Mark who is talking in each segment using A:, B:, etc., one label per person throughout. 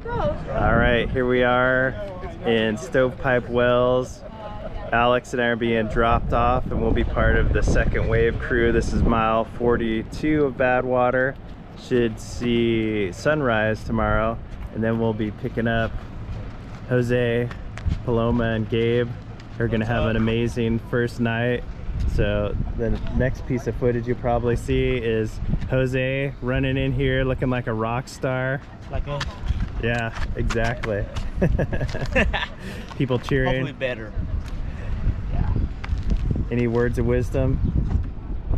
A: All right, here we are in Stovepipe Wells. Alex and I are being dropped off and we'll be part of the second wave crew. This is mile 42 of Badwater. Should see sunrise tomorrow, and then we'll be picking up Jose, Paloma, and Gabe. They're gonna have an amazing first night. So the next piece of footage you'll probably see is Jose running in here looking like a rock star.
B: Like a...
A: Yeah, exactly. People cheering.
B: Hopefully better.
A: Yeah. Any words of wisdom?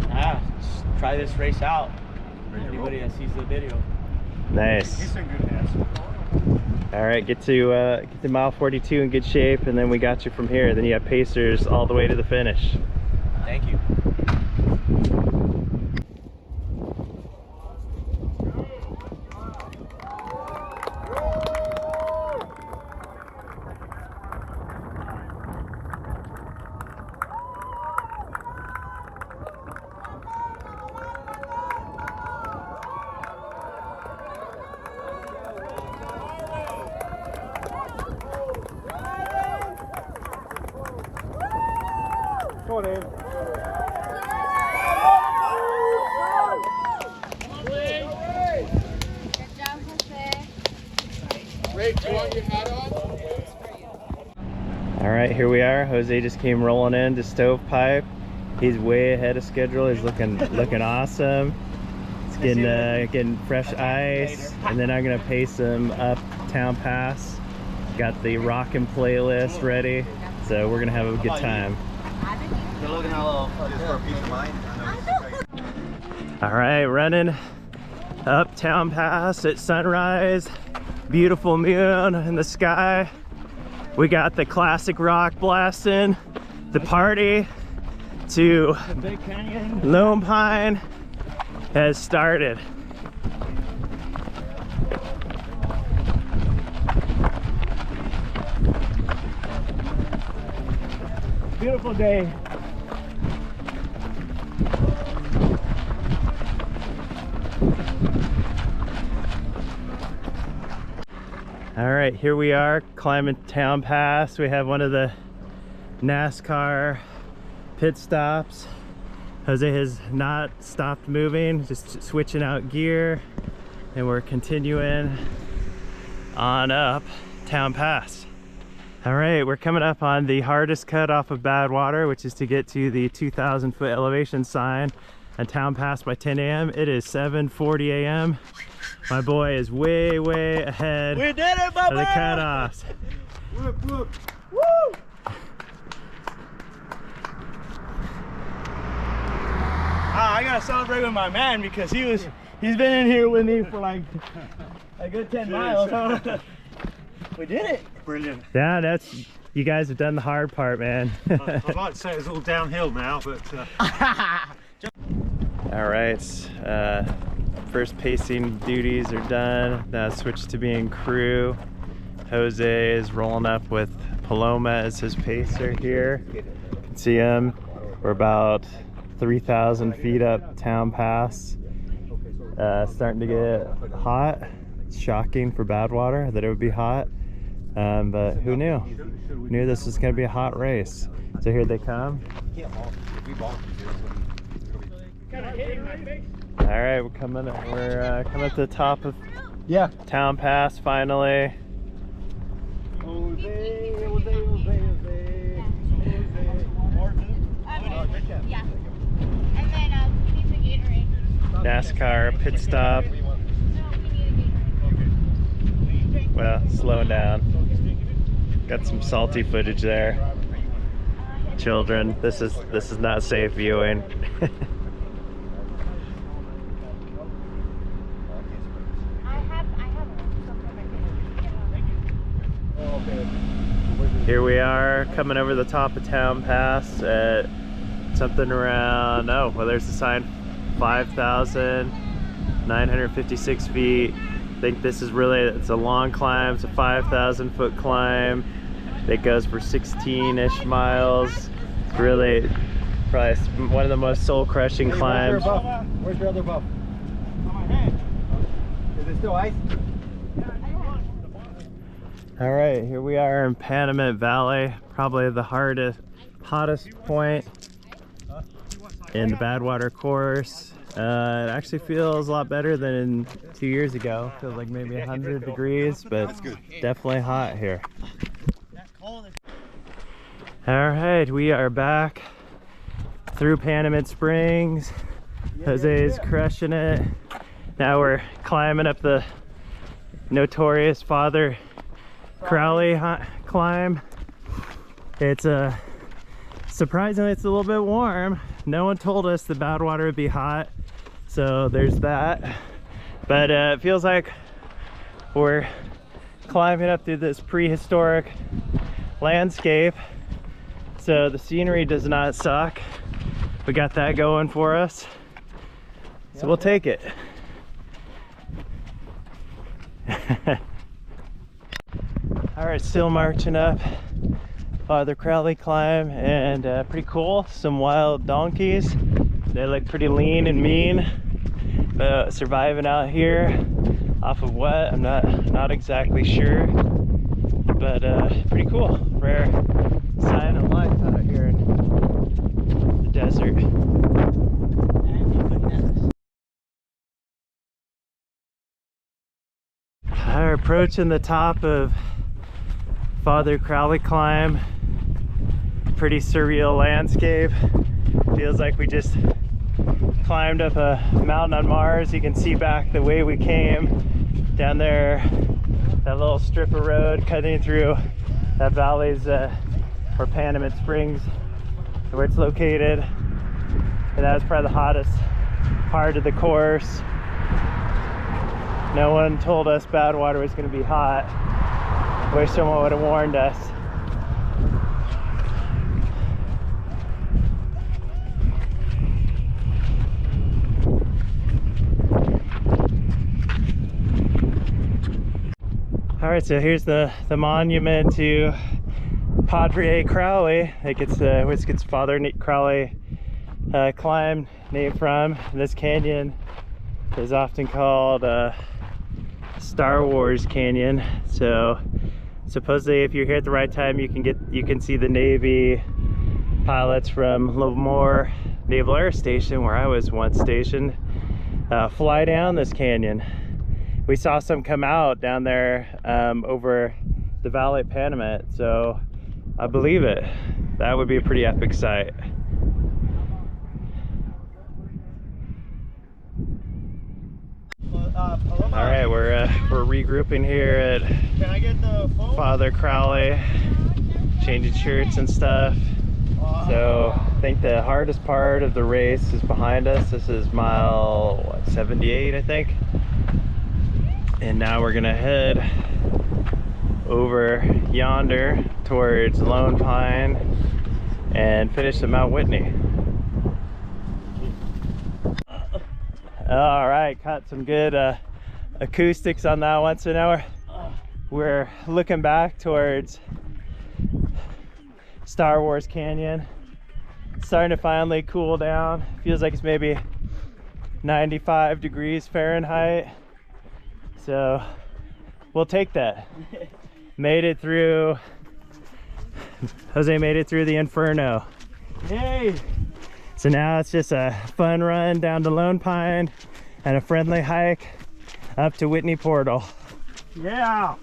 B: Just try this race out for anybody that sees the video.
A: Nice.
C: He's in good hands.
A: All right, get to mile 42 in good shape, and then we got you from here. Then you have pacers all the way to the finish.
B: Thank you.
C: Go on in.
A: All right, here we are. Jose just came rolling in to Stovepipe. He's way ahead of schedule. He's looking awesome. He's getting fresh ice, and then I'm gonna pace him up Town Pass. Got the rockin' playlist ready, so we're gonna have a good time. All right, running up Town Pass at sunrise. Beautiful moon in the sky. We got the classic rock blasting. The party to Lone Pine has started. Beautiful day. All right, here we are climbing Town Pass. We have one of the NASCAR pit stops. Jose has not stopped moving, just switching out gear, and we're continuing on up Town Pass. All right, we're coming up on the hardest cut off of Badwater, which is to get to the 2,000 foot elevation sign on Town Pass by 10 a.m. It is 7:40 a.m. My boy is way ahead
B: We did it,
A: of the
B: Bubba!
A: cutoffs.
B: Woo! I gotta celebrate with my man because he's been in here with me for like a good 10 miles. Huh? We did it.
C: Brilliant.
A: Yeah, you guys have done the hard part, man.
C: I'd like to say it's all downhill now, but
A: All right, first pacing duties are done. Now switch to being crew. Jose is rolling up with Paloma as his pacer here. You can see him. We're about 3,000 feet up Town Pass. Starting to get hot. It's shocking for Badwater that it would be hot, but who knew? Who knew this was going to be a hot race? So here they come. All right, we're coming to the top of Town Pass finally.
D: Yeah. And then we need the Gatorade.
A: NASCAR pit stop. Well, slowing down. Got some salty footage there. Children, this is not safe viewing. Here we are coming over the top of Town Pass at something around, oh, well, there's the sign, 5,956 feet. I think this is really, it's a long climb. It's a 5,000 foot climb that goes for 16-ish miles. It's really probably one of the most soul-crushing climbs.
C: Where's your other buff? On my hand. Is it still ice?
A: All right, here we are in Panamint Valley, probably the hottest point in the Badwater course. It actually feels a lot better than 2 years ago. Feels like maybe 100 degrees, but definitely hot here. All right, we are back through Panamint Springs. Jose's crushing it. Now we're climbing up the notorious Father Crowley climb. It's surprisingly it's a little bit warm. No one told us the Badwater would be hot, so there's that. But it feels like we're climbing up through this prehistoric landscape, so the scenery does not suck. We got that going for us, so we'll take it. All right, still marching up Father Crowley climb, and pretty cool. Some wild donkeys. They look pretty lean and mean, but surviving out here off of what? I'm not exactly sure, but pretty cool. Rare sign of life out here in the desert. We're approaching the top of Father Crowley climb. Pretty surreal landscape. Feels like we just climbed up a mountain on Mars. You can see back the way we came down there, that little strip of road cutting through that valley's or Panamint Springs, where it's located. And that was probably the hottest part of the course. No one told us Badwater was going to be hot. Wish someone would have warned us. All right, so here's the monument to Padre Crowley. Which gets Father Crowley climb named from. This canyon is often called Star Wars Canyon. So supposedly if you're here at the right time, you can see the Navy pilots from Livermore Naval Air Station, where I was once stationed, fly down this canyon. We saw some come out down there over the valley at Panamint, so I believe it. That would be a pretty epic sight. All right, we're regrouping here at Father Crowley, changing shirts and stuff. So I think the hardest part of the race is behind us. This is mile 78, I think. And now we're gonna head over yonder towards Lone Pine and finish at Mount Whitney. All right, caught some good acoustics on that one. So now we're looking back towards Star Wars Canyon. It's starting to finally cool down. Feels like it's maybe 95 degrees Fahrenheit. So we'll take that. Made it through. Jose made it through the Inferno. Yay! So now it's just a fun run down to Lone Pine and a friendly hike up to Whitney Portal.
B: Yeah!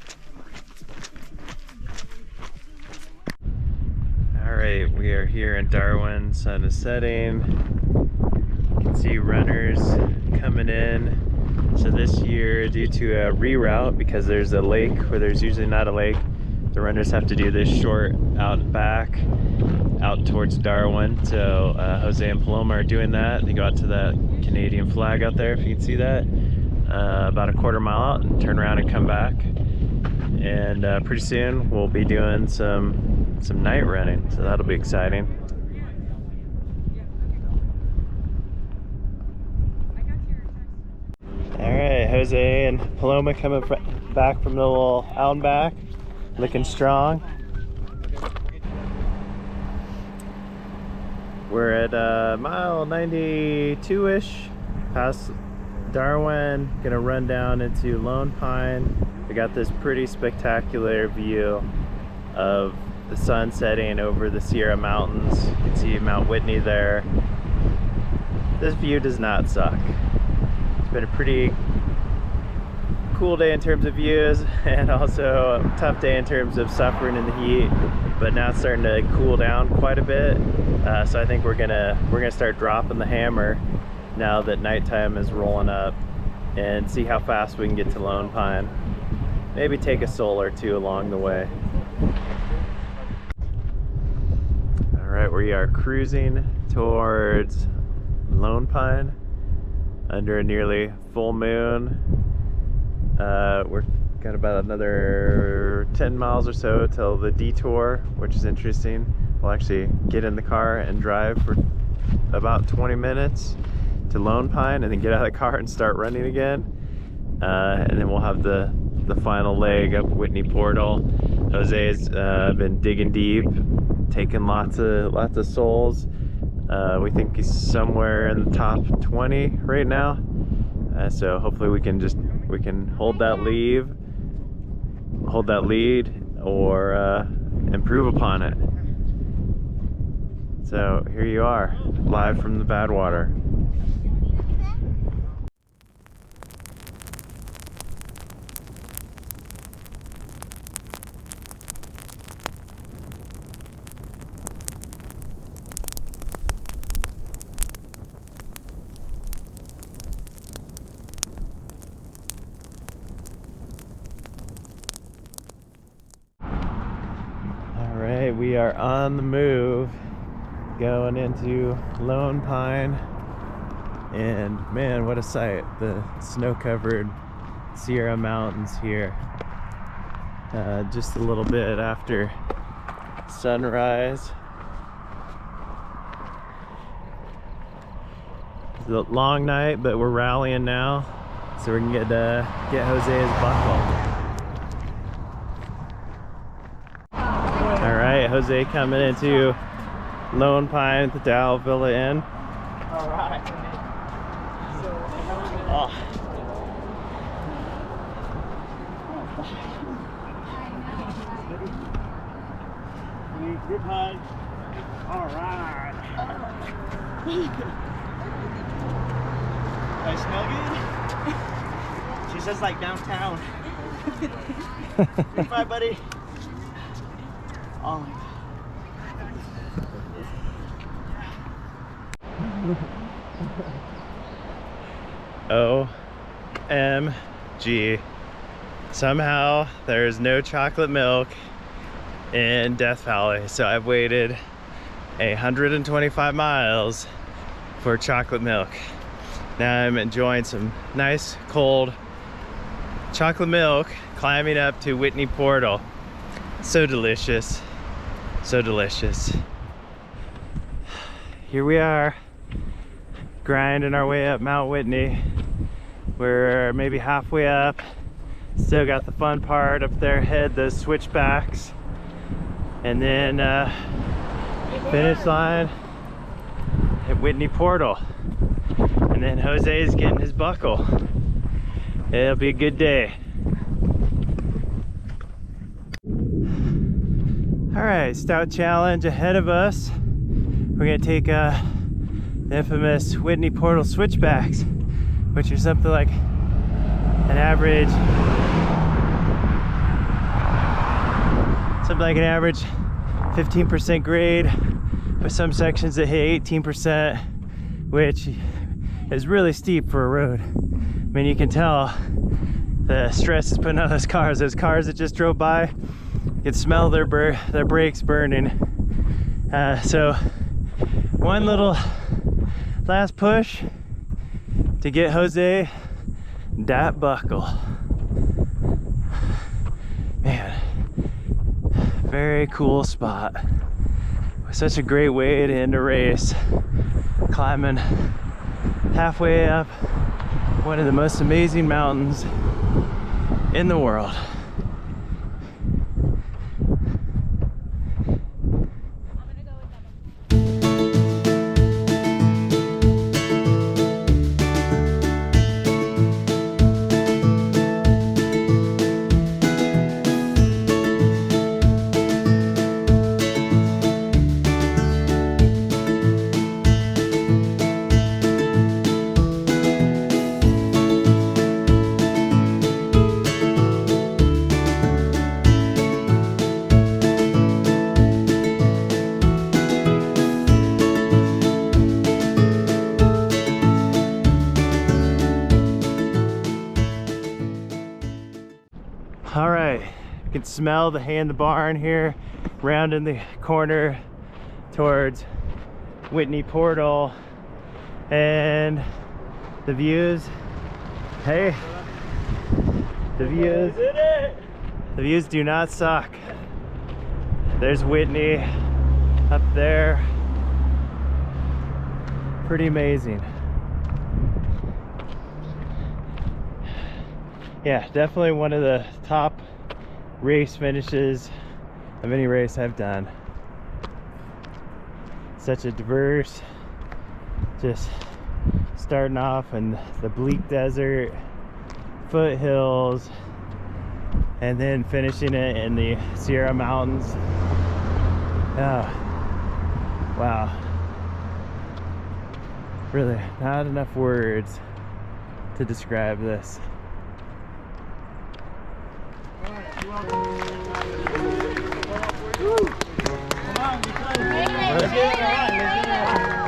A: All right, we are here in Darwin. Sun is setting. You can see runners coming in. So this year, due to a reroute, because there's a lake where there's usually not a lake, the runners have to do this short out and back, out towards Darwin. So Jose and Paloma are doing that. They go out to that Canadian flag out there, if you can see that, about a quarter mile out, and turn around and come back. And pretty soon we'll be doing some night running, so that'll be exciting. All right, Jose and Paloma coming back from the little out and back, looking strong. We're at mile 92-ish, past Darwin. Gonna run down into Lone Pine We got this pretty spectacular view of the sun setting over the Sierra Mountains. You can see Mount Whitney there. This view does not suck. It's been a pretty cool day in terms of views, and also a tough day in terms of suffering in the heat, but now it's starting to cool down quite a bit. So I think we're gonna start dropping the hammer now that nighttime is rolling up, and see how fast we can get to Lone Pine. Maybe take a soul or two along the way. All right, we are cruising towards Lone Pine under a nearly full moon. We're got about another 10 miles or so till the detour, which is interesting. We'll actually get in the car and drive for about 20 minutes to Lone Pine, and then get out of the car and start running again. And then we'll have the final leg up Whitney Portal. Jose's been digging deep, taking lots of souls. We think he's somewhere in the top 20 right now. So hopefully we can hold that lead or improve upon it. So here you are, live from the Badwater. We are on the move, going into Lone Pine, and man, what a sight! The snow-covered Sierra Mountains here. Just a little bit after sunrise. It's a long night, but we're rallying now, so we can get Jose's buckle. Alright, Jose coming into Lone Pine at the Dow Villa Inn.
B: Alright. Oh. Group hug. Alright. I smell good? She says like downtown. Bye, buddy. Oh my
A: God. OMG. Somehow there's no chocolate milk in Death Valley, so I've waited 125 miles for chocolate milk. Now I'm enjoying some nice cold chocolate milk climbing up to Whitney Portal. So delicious. So delicious. Here we are, grinding our way up Mount Whitney. We're maybe halfway up. Still got the fun part up there ahead, those switchbacks. And then finish line at Whitney Portal. And then Jose's getting his buckle. It'll be a good day. Alright, stout challenge ahead of us. We're gonna take the infamous Whitney Portal switchbacks, which are something like an average 15% grade, with some sections that hit 18%, which is really steep for a road. I mean, you can tell the stress is putting on those cars. Those cars that just drove by, you can smell their brakes burning. So one little last push to get Jose that buckle. Man, very cool spot. Such a great way to end a race. Climbing halfway up one of the most amazing mountains in the world. right, you can smell the hay in the barn here, round in the corner towards Whitney Portal, and the views. Hey, the views do not suck. There's Whitney up there. Pretty amazing. Yeah, definitely one of the top race finishes of any race I've done. Such a diverse, just starting off in the bleak desert, foothills, and then finishing it in the Sierra Mountains. Oh, wow. Really, not enough words to describe this.
B: Let's get it right.